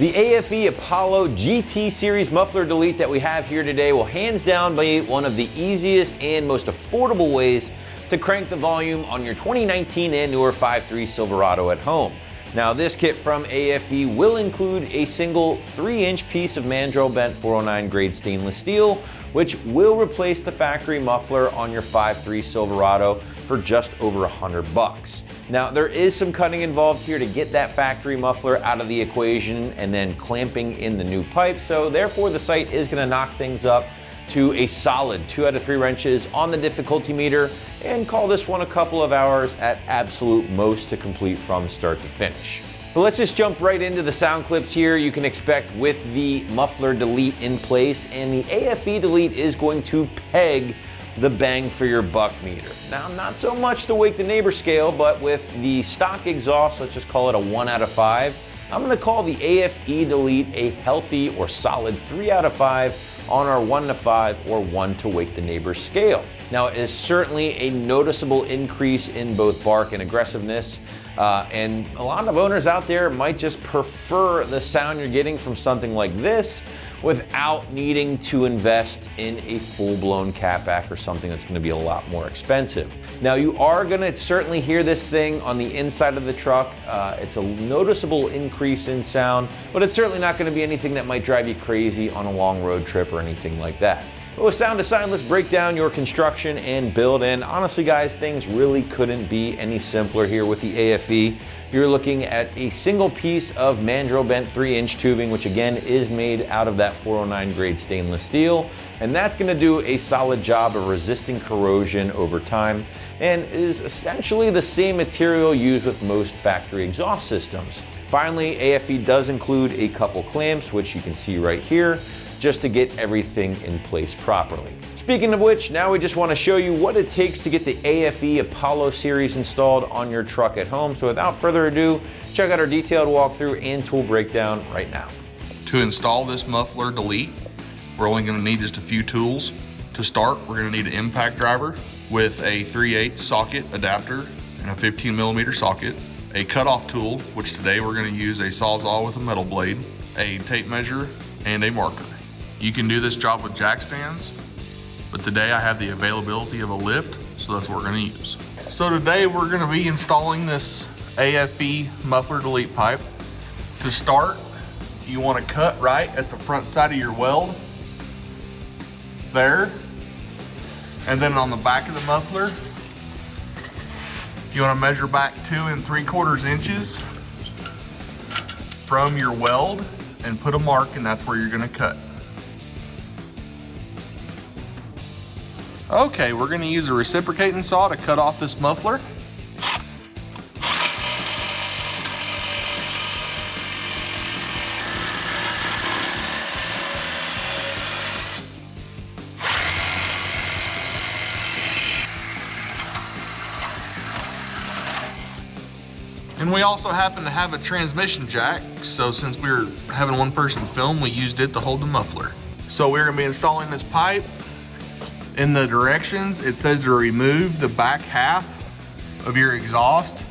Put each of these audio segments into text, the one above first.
The AFE Apollo GT Series muffler delete that we have here today will hands down be one of the easiest and most affordable ways to crank the volume on your 2019 and newer 5.3 Silverado at home. Now, this kit from AFE will include a single 3-inch piece of mandrel bent 409 grade stainless steel, which will replace the factory muffler on your 5.3 Silverado for just over $100. Now, there is some cutting involved here to get that factory muffler out of the equation and then clamping in the new pipe, so therefore the site is going to knock things up to a solid 2 out of 3 wrenches on the difficulty meter, and call this one a couple of hours at absolute most to complete from start to finish. But let's just jump right into the sound clips here you can expect with the muffler delete in place, and the AFE delete is going to peg the bang for your buck meter. Now, not so much the wake the neighbor scale, but with the stock exhaust, let's just call it a 1 out of 5. I'm going to call the AFE delete a healthy or solid 3 out of 5 on our 1 to 5 or 1 to wake the neighbor scale. Now, it is certainly a noticeable increase in both bark and aggressiveness, and a lot of owners out there might just prefer the sound you're getting from something like this without needing to invest in a full-blown catback or something that's going to be a lot more expensive. Now, you are going to certainly hear this thing on the inside of the truck. It's a noticeable increase in sound, but it's certainly not going to be anything that might drive you crazy on a long road trip or anything like that. But with Sound Design, let's break down your construction and build. And honestly, guys, things really couldn't be any simpler here with the AFE. You're looking at a single piece of mandrel bent 3-inch tubing, which again is made out of that 409 grade stainless steel. And that's going to do a solid job of resisting corrosion over time, and is essentially the same material used with most factory exhaust systems. Finally, AFE does include a couple clamps, which you can see right here, just to get everything in place properly. Speaking of which, now we just want to show you what it takes to get the AFE Apollo series installed on your truck at home. So without further ado, check out our detailed walkthrough and tool breakdown right now. To install this muffler delete, we're only going to need just a few tools. To start, we're going to need an impact driver with a 3/8 socket adapter and a 15mm socket, a cutoff tool, which today we're going to use a Sawzall with a metal blade, a tape measure, and a marker. You can do this job with jack stands, but today I have the availability of a lift, so that's what we're going to use. So today we're going to be installing this AFE muffler delete pipe. To start, you want to cut right at the front side of your weld, there, and then on the back of the muffler, you want to measure back 2 3/4 inches from your weld and put a mark, and that's where you're going to cut. Okay, we're going to use a reciprocating saw to cut off this muffler. And we also happen to have a transmission jack, so since we were having one person film, we used it to hold the muffler. So we're going to be installing this pipe. In the directions, it says to remove the back half of your exhaust.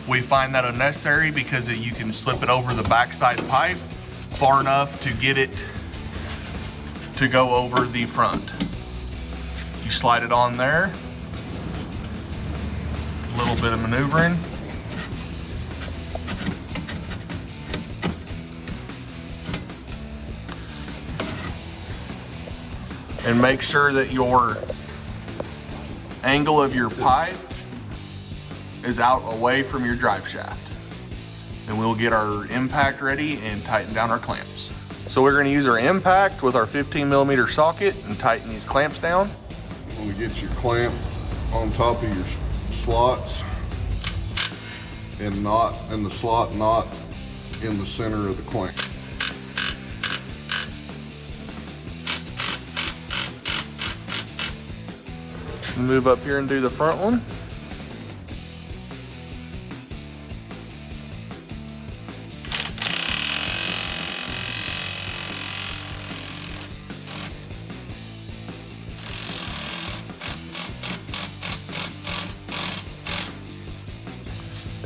We find that unnecessary because you can slip it over the backside pipe far enough to get it to go over the front. You slide it on there, a little bit of maneuvering. And make sure that your angle of your pipe is out away from your drive shaft. And we'll get our impact ready and tighten down our clamps. So we're gonna use our impact with our 15mm socket and tighten these clamps down. When we get your clamp on top of your slots and the slot not in the center of the clamp. Move up here and do the front one.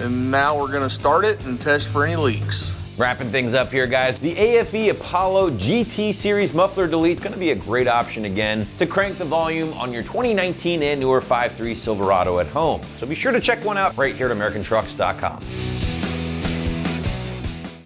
And now we're going to start it and test for any leaks. Wrapping things up here, guys, the AFE Apollo GT Series Muffler Delete is going to be a great option again to crank the volume on your 2019 and newer 5.3 Silverado at home. So be sure to check one out right here at AmericanTrucks.com.